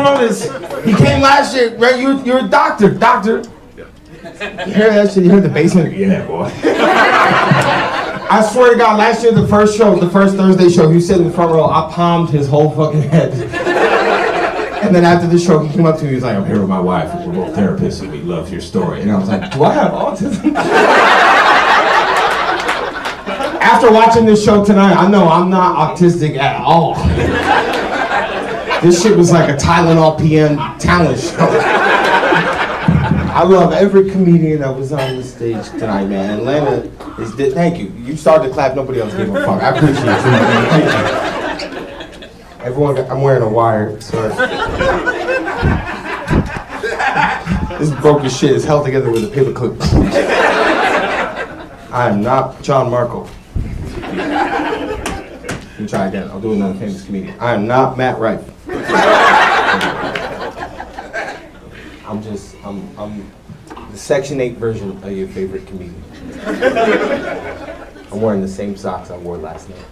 know this. He came last year, right? You're a doctor. You hear that shit? You heard the basement? Yeah, boy. I swear to God, last year, the first Thursday show, he was sitting in the front row, I palmed his whole fucking head. And then after the show, he came up to me, he was like, I'm here with my wife, we're both therapists, and we love your story. And I was like, do I have autism? After watching this show tonight, I know I'm not autistic at all. This shit was like a Tylenol PM talent show. I love every comedian that was on the stage tonight, man. Atlanta is thank you. You started to clap, nobody else gave a fuck. I appreciate you, man. Thank you. Everyone, I'm wearing a wire, sorry. This broken shit is held together with a paper clip. I am not John Marco. Let me try again. I'll do another famous comedian. I am not Matt Rife. I'm the Section 8 version of your favorite comedian. I'm wearing the same socks I wore last night.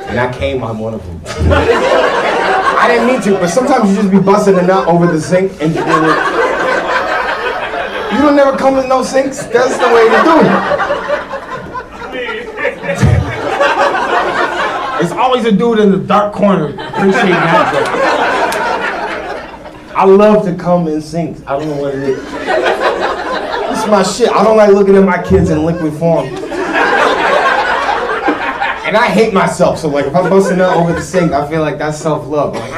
And I came on one of them. I didn't mean to, but sometimes you just be busting a nut over the sink and you don't never come with no sinks. That's the way to do it. It's always a dude in the dark corner. Appreciate that joke. I love to come in sinks. I don't know what it is. This is my shit. I don't like looking at my kids in liquid form. And I hate myself, so like if I'm busting out over the sink, I feel like that's self-love. Like,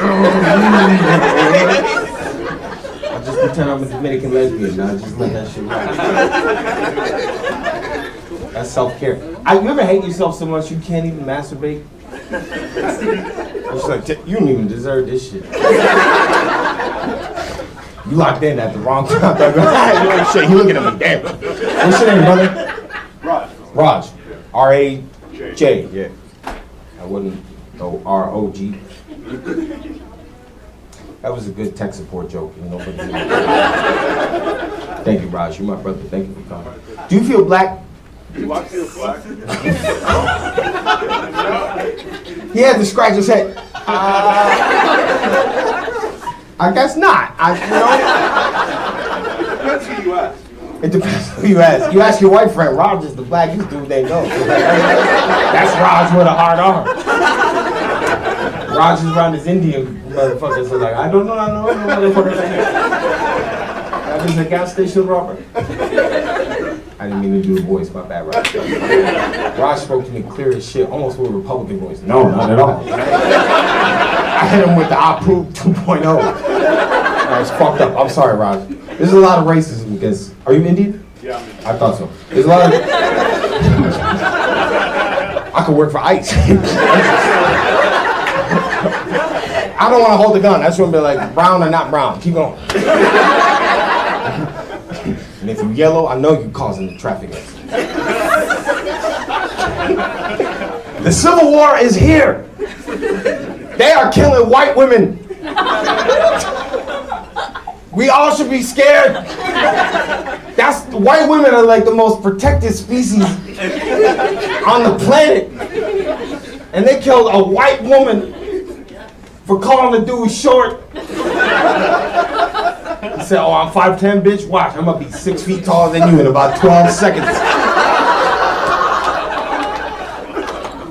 I just pretend I'm a Dominican lesbian, and I just let that shit ride. That's self-care. You ever hate yourself so much you can't even masturbate? It's like, you don't even deserve this shit. You locked in at the wrong time. Shit, you looking at me, damn. What's your name, brother? Raj. R-A-J, yeah. I wouldn't know R-O-G. That was a good tech support joke, you know. Thank you, Raj. You're my brother. Thank you for coming. Do you feel black? Do I feel black? He had to scratch his head. I guess not. Depends who you ask. It depends who you ask. You ask your white friend, Raj is the blackest dude they know. That's Raj with a hard R. Raj is around his Indian motherfuckers. So like, I don't know motherfuckers. That is a gas station robber. I didn't mean to do a voice, my bad, Raj. Raj spoke to me clear as shit, almost with a Republican voice. No, not at all. I hit him with the Apu 2.0. I was fucked up. I'm sorry, Raj. There's a lot of racism because, are you Indian? Yeah, I'm Indian. I thought so. There's a lot of, I could work for ICE. I don't want to hold the gun. That's when be like, brown or not brown. Keep going. And if you're yellow, I know you're causing the traffic accident. The Civil War is here. They are killing white women. We all should be scared. White women are like the most protected species on the planet. And they killed a white woman for calling the dude short. He said, oh, I'm 5'10", bitch. Watch, I'm gonna be 6 feet taller than you in about 12 seconds.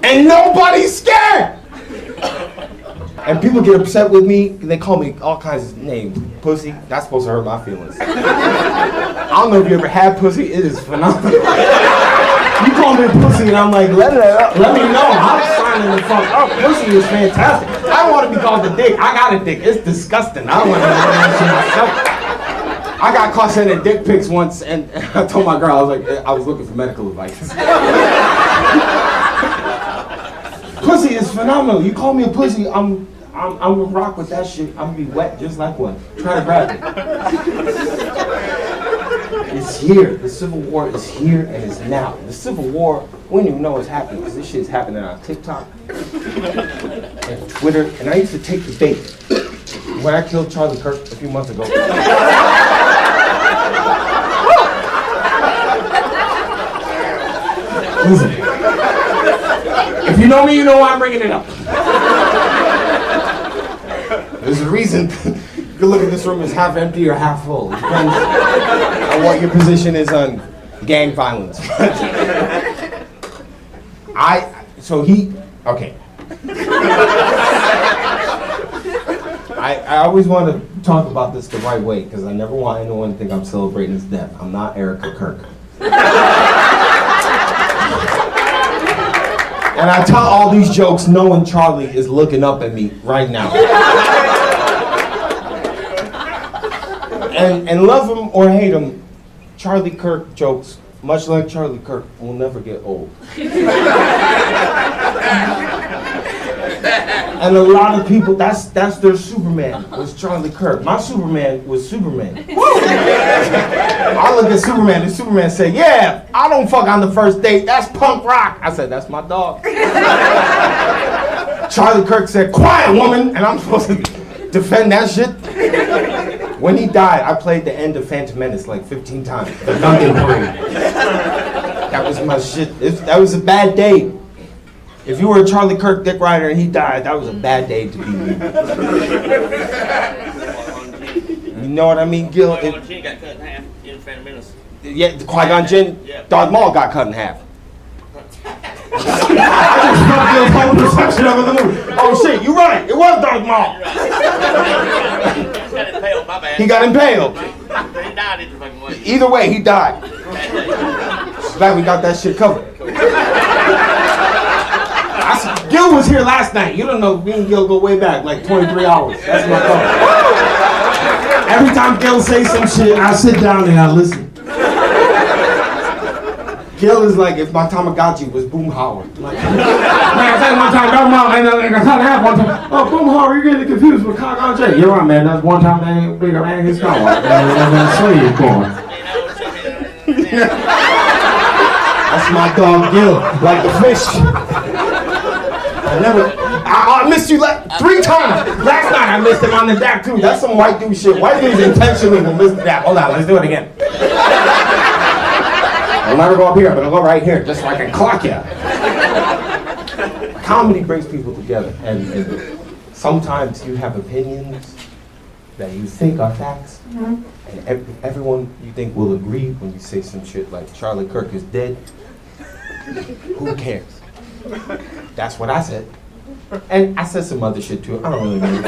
And nobody's scared. And people get upset with me, they call me all kinds of names. Pussy, that's supposed to hurt my feelings. I don't know if you ever had pussy, it is phenomenal. You call me pussy and I'm like, let me know, I'm signing the fuck up. Pussy is fantastic. I don't want to be called a dick, I got a dick, it's disgusting. I don't want to know that shit myself. I got caught sending dick pics once and I told my girl, I was like, I was looking for medical advice. Pussy is phenomenal. You call me a pussy, I'm gonna rock with that shit. I'm gonna be wet just like one. Try to grab it. It's here. The Civil War is here and it's now. The Civil War, we don't even know what's happening because this shit's happening on TikTok and Twitter. And I used to take the bait. When I killed Charlie Kirk a few months ago. Listen. If you know me, you know why I'm bringing it up. There's a reason you can look at this room as half empty or half full. It depends on what your position is on gang violence. Okay. I always want to talk about this the right way because I never want anyone to think I'm celebrating his death. I'm not Erica Kirk. And I tell all these jokes knowing Charlie is looking up at me right now. And love him or hate him, Charlie Kirk jokes, much like Charlie Kirk, will never get old. And a lot of people, that's their Superman, was Charlie Kirk. My Superman was Superman. I look at Superman, and Superman said, yeah, I don't fuck on the first date, that's punk rock. I said, that's my dog. Charlie Kirk said, quiet woman, and I'm supposed to defend that shit? When he died, I played the end of Phantom Menace like 15 times. The Gungan Parade. That was my shit. That was a bad day. If you were a Charlie Kirk dick rider and he died, that was a bad day to be me. You know what I mean, Gil? Qui-Gon Jinn got cut in half in Phantom Menace. Yeah, Qui-Gon Jinn, Yeah. Darth Maul got cut in half. I just felt Gil's whole perception of the movie. Oh shit, you're right. It was Darth Maul. He got impaled, my bad. He got impaled. He died either fucking way. Either way, he died. Glad we got that shit covered. Gil was here last night. You don't know, me and Gil go way back, like 23 hours. That's my fault. Every time Gil says some shit, I sit down and I listen. Gil is like if my Tamagotchi was Boomhauer. Like, man, I said one time, no mom, and I cut half one time. Oh, Boomhauer, you're getting confused with Qui-Gon Jinn. You're right, man. That's one time they ain't bigger man his Skywalker. That's slave born. That's my dog Gil, like the fish. I missed you like 3 times. Last night I missed him on the dap too. That's some white dude shit. White dudes intentionally will miss the dap. Hold on, let's do it again. I'll never go up here, but I'll go right here, just so I can clock you. Comedy brings people together, and sometimes you have opinions that you think are facts, and everyone you think will agree when you say some shit like Charlie Kirk is dead. Who cares? That's what I said. And I said some other shit too. I don't really know.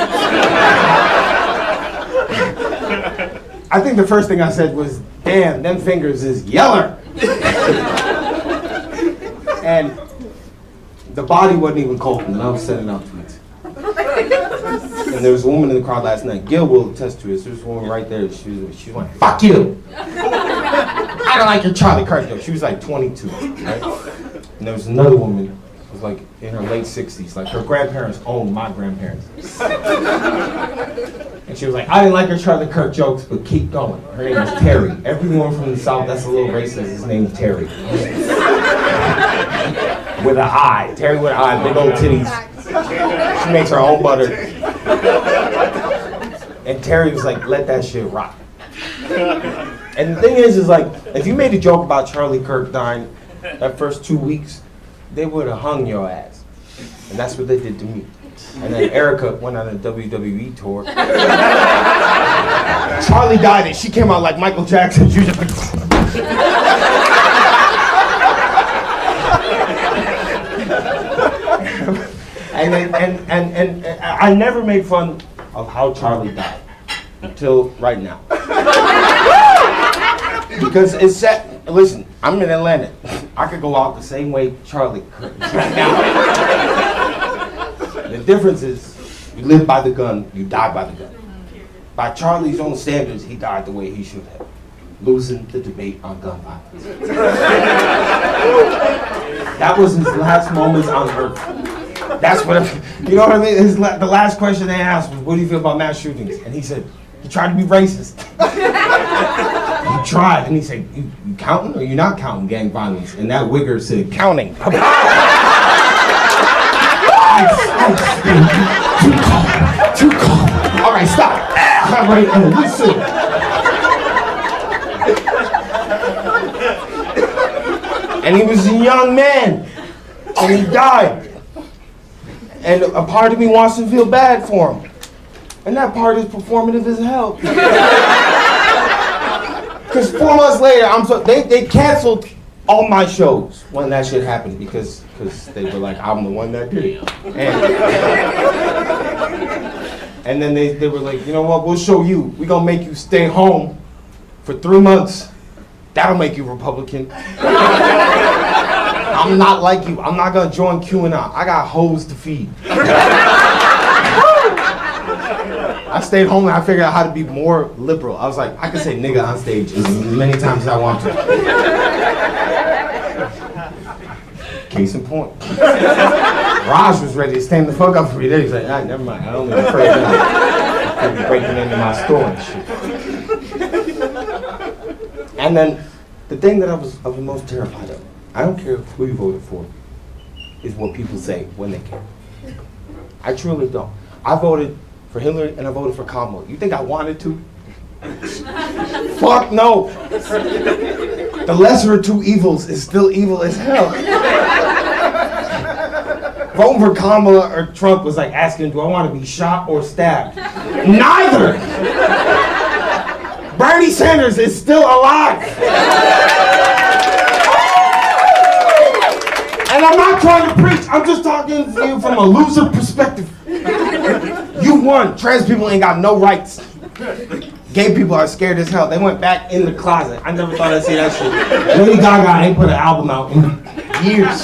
I think the first thing I said was, damn, them fingers is yeller. And the body wasn't even cold, and I was sending out tweets. And there was a woman in the crowd last night. Gil will attest to it. There was a woman right there. She was like, fuck you. I don't like your Charlie Kirk joke. She was like 22, right? And there was another woman who was like in her late 60s. Like her grandparents owned my grandparents. And she was like, I didn't like her Charlie Kirk jokes, but keep going. Her name is Terry. Everyone from the South, that's a little racist. His name's Terry. With an I. Terry with an I, big old titties. She makes her own butter. And Terry was like, let that shit rock. And the thing is like, if you made a joke about Charlie Kirk dying that first 2 weeks, they would have hung your ass. And that's what they did to me. And then Erica went on a WWE tour. Charlie died and she came out like Michael Jackson. She was just and I never made fun of how Charlie died until right now. Because it's set. Listen, I'm in Atlanta. I could go out the same way Charlie could. The difference is, you live by the gun, you die by the gun. By Charlie's own standards, he died the way he should have, losing the debate on gun violence. That was his last moments on earth. That's what, you know what I mean? The last question they asked was, what do you feel about mass shootings? And he said, he tried to be racist. He tried, and he said, you counting or you not counting gang violence? And that wigger said, counting. Too calm. All right, stop. All right, listen. And he was a young man, and he died. And a part of me wants to feel bad for him. And that part is performative as hell. Because 4 months later, they canceled all my shows when that shit happened because they were like, I'm the one that did it. And then they were like, you know what, we'll show you. We're gonna make you stay home for 3 months. That'll make you Republican. I'm not like you. I'm not gonna join QAnon. I got hoes to feed. I stayed home and I figured out how to be more liberal. I was like, I can say nigga on stage as many times as I want to. Case in point. Raj was ready to stand the fuck up for me. He's like, ah, never mind. I don't even afraid of that. I'll be breaking into my store and shit. And then the thing that I was most terrified of, I don't care who you voted for, is what people say when they care. I truly don't. I voted for Hillary and I voted for Kamala. You think I wanted to? Fuck no. The lesser of two evils is still evil as hell. Voting for Kamala or Trump was like asking, do I want to be shot or stabbed? Neither. Bernie Sanders is still alive. And I'm not trying to preach, I'm just talking to you from a loser perspective. You won. Trans people ain't got no rights. Gay people are scared as hell. They went back in the closet. I never thought I'd see that shit. Lady Gaga ain't put an album out in years.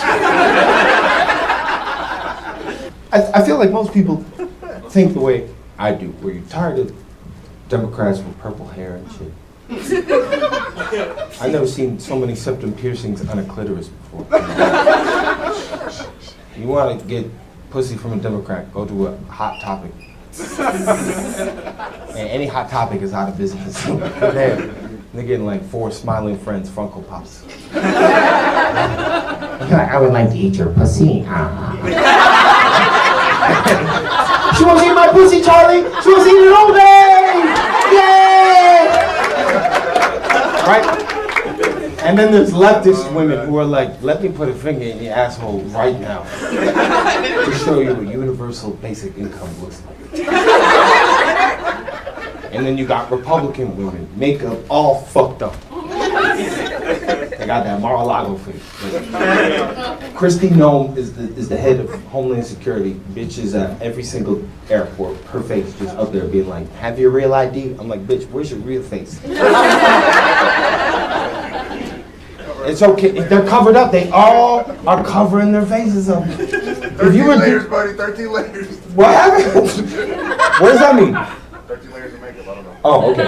I feel like most people think the way I do, where you're tired of Democrats with purple hair and shit. I've never seen so many septum piercings on a clitoris before. You want to get pussy from a Democrat, go to a Hot Topic. And any Hot Topic is out of business. They're getting like 4 smiling friends Funko Pops. I would like to eat your pussy. She wants to eat my pussy, Charlie. She wants to eat it all day. Yay! Right? And then there's leftist women who are like, let me put a finger in your asshole right now to show you what universal basic income looks like. And then you got Republican women, makeup all fucked up. They got that Mar-a-Lago face. Kristi Noem is the head of Homeland Security. Bitch is at every single airport. Her face just up there being like, have your real ID? I'm like, bitch, where's your real face? It's okay. If they're covered up, they all are covering their faces up. 13 layers, buddy, 13 layers. What happened? What does that mean? 13 layers of makeup, I don't know. Oh, okay.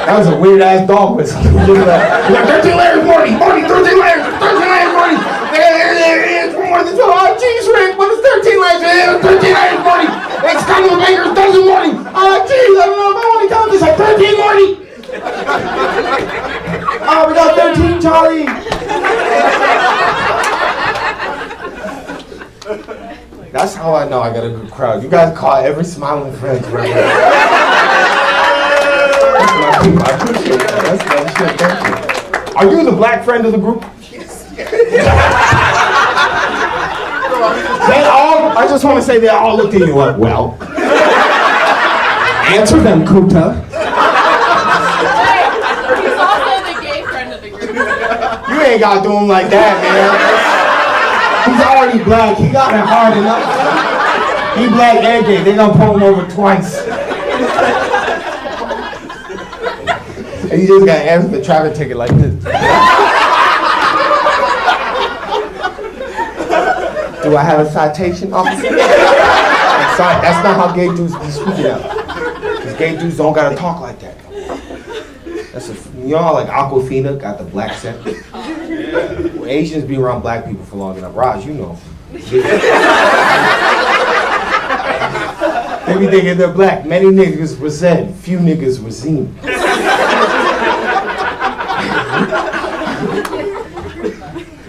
That was a weird ass dog whistle. 13 layers, Morty, 13 layers, 13 layers, Morty. It's more than 12. Oh, jeez, Rick, what is 13 layers? 13 layers, Morty. It's coming with baker's dozen, Morty. Oh, jeez, I don't know if I want to count this like 13, Morty. Oh, we got 13, Charlie. That's how I know I got a good crowd. You guys caught every smiling friend right here. That's my people. I appreciate that. That's shit. Thank you. Are you the black friend of the group? Yes. They all, I just want to say they all looked at you like, well. Answer them, Kuta. He's also the gay friend of the group. You ain't got to do him like that, man. He's already black. He got it hard enough. He black and gay. They gonna pull him over twice. And you just gotta answer the traffic ticket like this. Do I have a citation, officer? I'm sorry, that's not how gay dudes be speaking out. Because gay dudes don't gotta talk like that. That's you know how like Aquafina got the black scent? Well, Asians be around black people for long enough. Raj, you know. They be thinking they're black. Many niggas were said, few niggas were seen.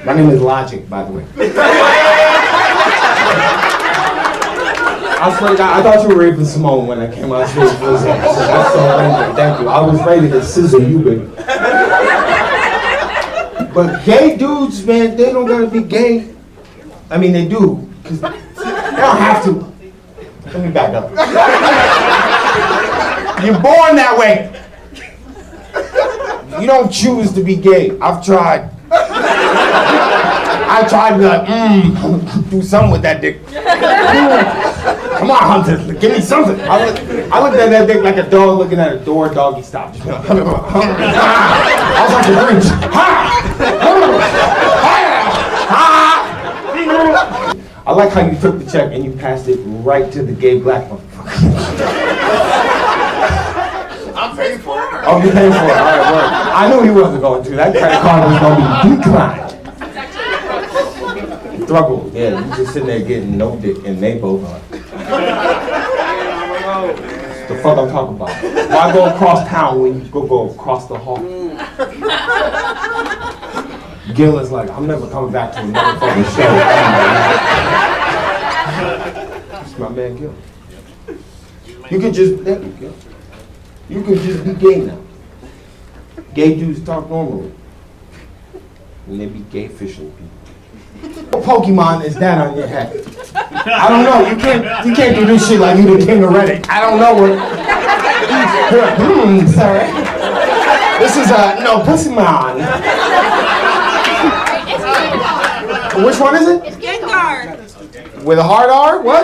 My name is Logic, by the way. I swear to God, I thought you were Raven Simone when I came out stage. That's so random. Thank you. I was ready to scissor you, baby. But gay dudes, man, they don't gotta be gay. I mean, they do, 'cause they don't have to. Let me back up. You're born that way. You don't choose to be gay. I've tried. I tried to be like, do something with that dick. Come on, Hunter, give me something. I looked at that dick like a dog looking at a door, doggy stop. I was like the Grinch. I like how you took the check and you passed it right to the gay black motherfucker. I'm paying for it. Oh, you paid for it. All right, word. I knew he wasn't going to. That credit card was going to be declined. Struggle. Yeah, you just sitting there getting no dick and they both are. The fuck I'm talking about. Why go across town when you go across the hall? Gil is like, I'm never coming back to another fucking show. It's my man Gil. You could just, there you go. You could just be gay now. Gay dudes talk normally. And they be gay fishing people. What Pokemon is that on your head? I don't know. You can't do this shit like you the king of Reddit. I don't know what. Sorry. This is no Pussymon. Which one is it? It's Gengar. With a hard R? What?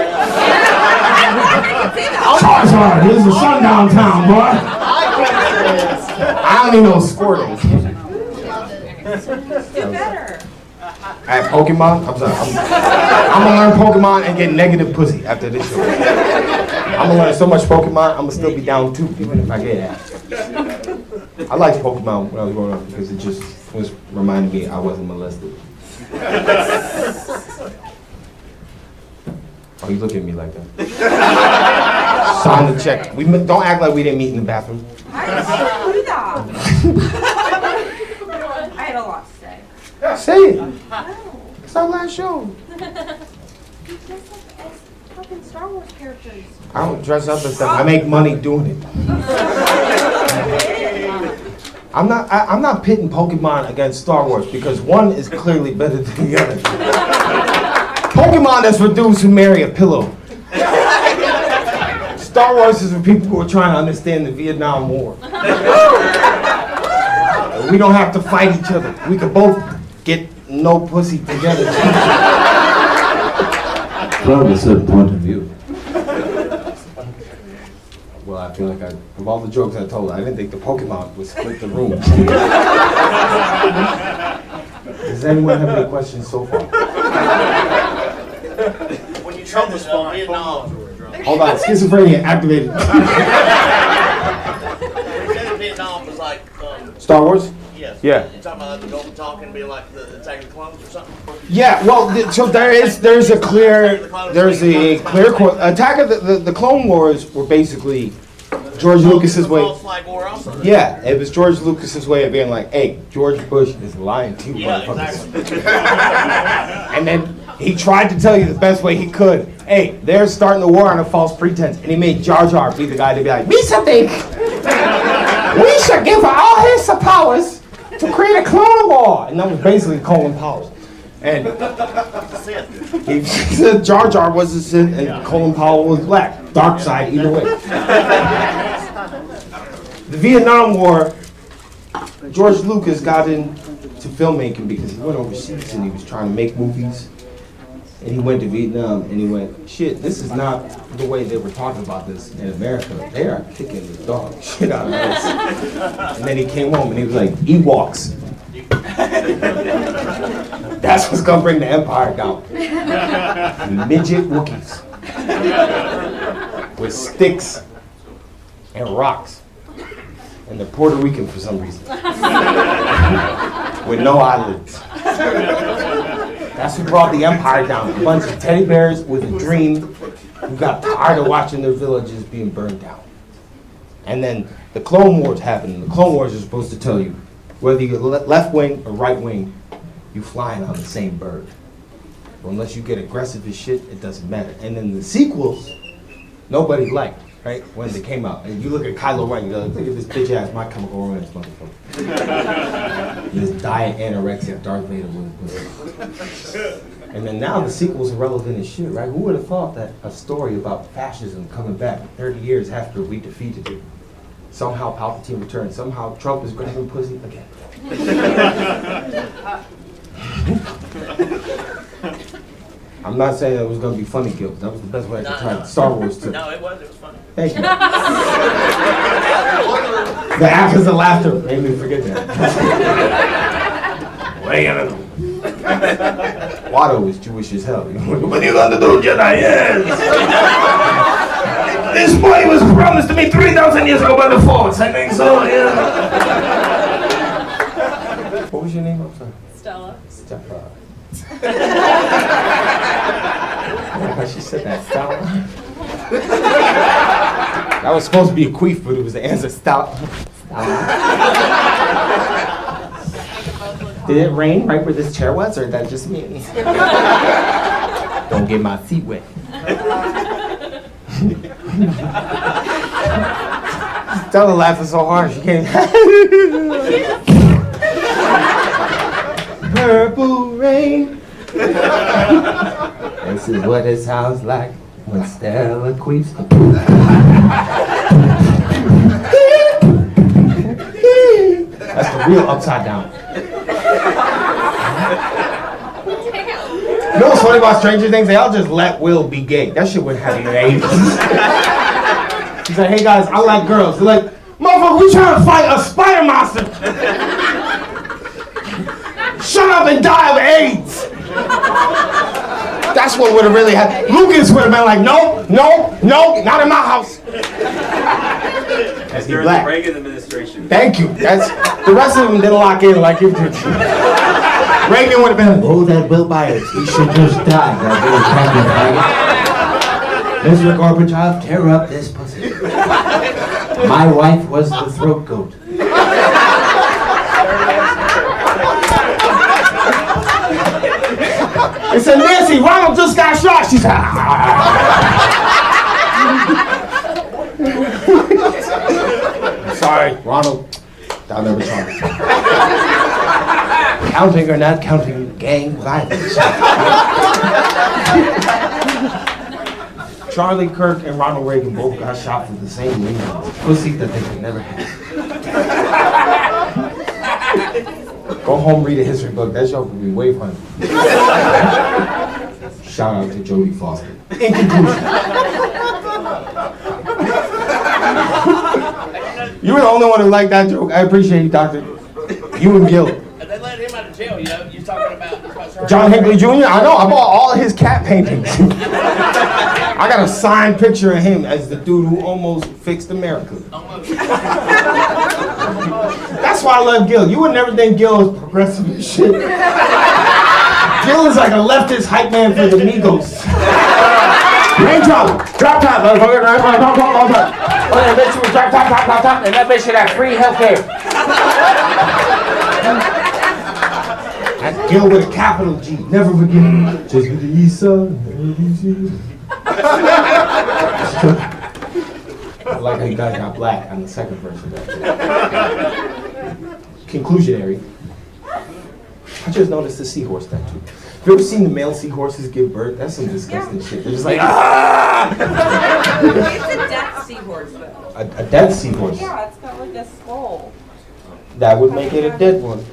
Charizard. This is a sundown town, boy. I don't even know Squirtle. Get better. At Pokemon? I'm sorry. I'm gonna learn Pokemon and get negative pussy after this show. I'm gonna learn so much Pokemon, I'm gonna still be down too, even if I get ass. I liked Pokemon when I was growing up because it just was reminding me I wasn't molested. Oh, you look at me like that. Sign the check. Don't act like we didn't meet in the bathroom. I didn't do that. I had a lot to say. Say it. It's our last show. You dress up as fucking Star Wars characters. I don't dress up and stuff. I make money doing it. I'm not pitting Pokemon against Star Wars because one is clearly better than the other. Pokemon is for dudes who marry a pillow. Star Wars is for people who are trying to understand the Vietnam War. We don't have to fight each other. We could both get no pussy together. From a certain point of view. Well, I feel like of all the jokes I told, I didn't think the Pokemon would split the room. Does anyone have any questions so far? When you travel to Vietnam, Hold on, schizophrenia activated. you said Vietnam was like, Star Wars? yes. Yeah. You're talking about the Golden Talking being like the Attack of the Clones or something? Yeah, well, so there's a clear Attack of the Clone Wars were basically George Lucas's way. False flag war also. Yeah, it was George Lucas's way of being like, hey, George Bush is lying to you, Yeah, motherfuckers. exactly. And then he tried to tell you the best way he could. Hey, they're starting the war on a false pretense. And he made Jar Jar be the guy to be like, we should think we should give all his powers to create a clone war. And that was basically Colin Powell. And he said Jar Jar was a Sith and Colin Powell was black. Dark side, either way. The Vietnam War, George Lucas got into filmmaking because he went overseas and he was trying to make movies. And he went to Vietnam and he went, shit, this is not the way they were talking about this in America. They are kicking the dog shit out of this. And then he came home and he was like, Ewoks. That's what's gonna bring the empire down. Midget Wookiees. With sticks and rocks. And they're Puerto Rican for some reason. With no eyelids. That's who brought the empire down. A bunch of teddy bears with a dream who got tired of watching their villages being burned down. And then the Clone Wars happened. The Clone Wars are supposed to tell you whether you're left wing or right wing, you flying on the same bird. But unless you get aggressive as shit, it doesn't matter. And then the sequels, nobody liked, right? When they came out. And you look at Kylo Ren, you're like, look at this bitch ass My Chemical Romance motherfucker. This diet anorexic Darth Vader was. And then now the sequel's irrelevant as shit, right? Who would have thought that a story about fascism coming back 30 years after we defeated it, somehow Palpatine returned, somehow Trump is grabbing pussy again. I'm not saying that it was going to be funny, Gil. That was the best way I could try it. Star Wars too. No, it was funny. Thank you. The actors of laughter made me forget that. Way out of them. Watto is Jewish as hell. What are you gonna do, Jedi? Yes. This boy was promised to me 3,000 years ago by the Force. I think so. Yeah. What was your name? I'm sorry. Stella. Stella. How she said that, Stella. That was supposed to be a queef, but it was the answer. Stella. Did it rain right where this chair was, or is that just me? Don't get my feet wet. Stella laughing so hard she can't. Purple rain. This is what it sounds like when Stella queefs. That's the real upside down. You know what's funny about Stranger Things? They all just let Will be gay. That shit wouldn't happen in the 80s. He's like, hey guys, I like girls. They're like, motherfucker, we trying to fight a spider monster. Shut up and die of AIDS. That's what would have really happened. Lucas would have been like, no, no, no, not in my house. That's During the Reagan administration. Thank you. That's the rest of them didn't lock in like you did. Reagan would have been like, oh, that Will Byers, he should just die. Mr. Gorbachev, tear up this pussy. My wife was the throat goat. It said, Nancy, Ronald just got shot. She said, sorry, Ronald. I'll never try. Counting or not counting gang violence. Charlie Kirk and Ronald Reagan both got shot for the same reason. Pussy that they could never have. Go home, read a history book. That show could be way funny. Shout out to Jodie Foster. In conclusion. You were the only one who liked that joke. I appreciate you, Doctor. You and Gil. They let him out of jail, you know. You're talking about John Hinckley Jr.? I know. I bought all his cat paintings. I got a signed picture of him as the dude who almost fixed America. That's why I love Gil. You would never think Gil was progressive as shit. Gil is like a leftist hype man for the Migos. Raindrop, drop top, motherfucker, drop top. Oh, that bitch was drop top, and that bitch should have free healthcare. That's Gil with a capital G, never forget. Just with the east side, I like how you guys got black on the second verse of that. Conclusionary. I just noticed the seahorse tattoo. Have you ever seen the male seahorses give birth? That's some disgusting shit. They're just like, ah! It's a death seahorse, though. A dead seahorse. Yeah, it's got like a skull. That would make it a dead one.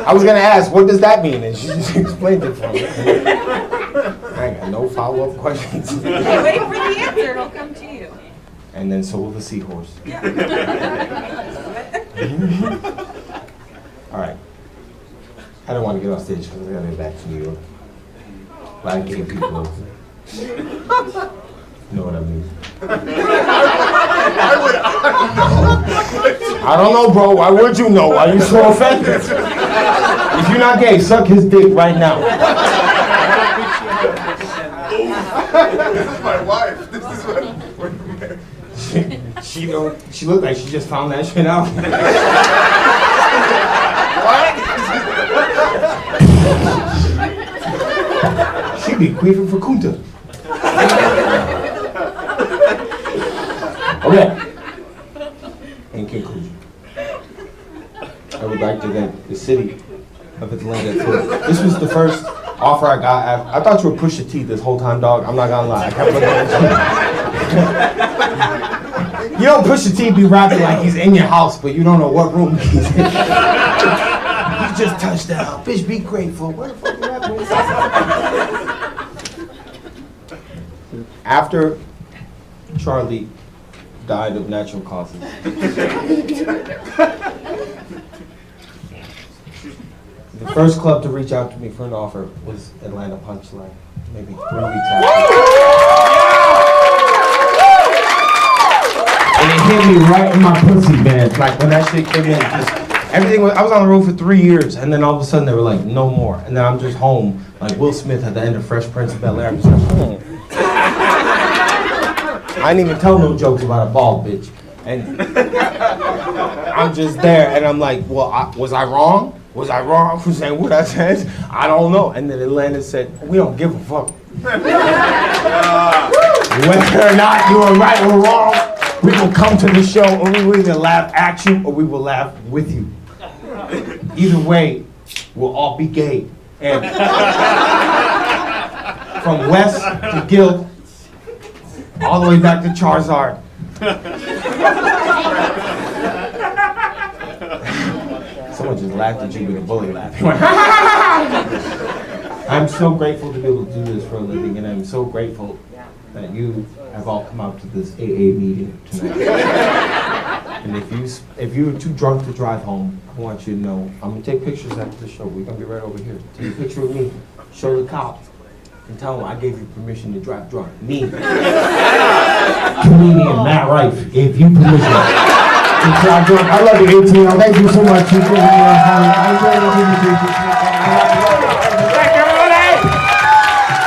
I was gonna ask, what does that mean? And she just explained it for me. I got no follow-up questions. Wait for the answer, it'll come to you. And then so will the seahorse. Yeah. All right. I don't want to get off stage because I gotta get back to New York. But I gave people. You know what I mean? I don't know, bro. Why would you know? Why are you so offended? If you're not gay, suck his dick right now. This is my wife. This is what we're married. She looked like she just found that shit out. She'd be queefing for Kunta. Okay. In conclusion, I would like to thank the city of Atlanta. So this was the first offer I got. I thought you were Pusha T this whole time, dog. I'm not gonna lie. I kept looking at you. You know Pusha T be rapping like he's in your house, but you don't know what room he's in. You just touched down. Bitch, be grateful. Where the fuck you rapping? After Charlie died of natural causes, the first club to reach out to me for an offer was Atlanta Punchline, maybe 3 weeks after. And it hit me right in my pussy, man. Like when that shit came in, just everything was, I was on the road for 3 years, and then all of a sudden they were like, no more. And then I'm just home, like Will Smith at the end of Fresh Prince of Bel-Air. I'm just like, I didn't even tell no jokes about a bald bitch. And I'm just there, and I'm like, well, was I wrong? Was I wrong for saying what I said? I don't know. And then Atlanta said, we don't give a fuck. Whether or not you were right or wrong, we will come to the show, or we will either laugh at you, or we will laugh with you. Either way, we'll all be gay. And from West to Gil, all the way back to Charizard. Someone just laughed at you with a bully laugh. I'm so grateful to be able to do this for a living, and I'm so grateful that you have all come out to this AA meeting tonight. And if you're too drunk to drive home, I want you to know I'm gonna take pictures after the show. We're gonna be right over here. Take a picture of me, show the cops, and tell them I gave you permission to drive drunk. Me, comedian Matt Rife, gave you permission to drive drunk. I love you, ATL. Thank you so much.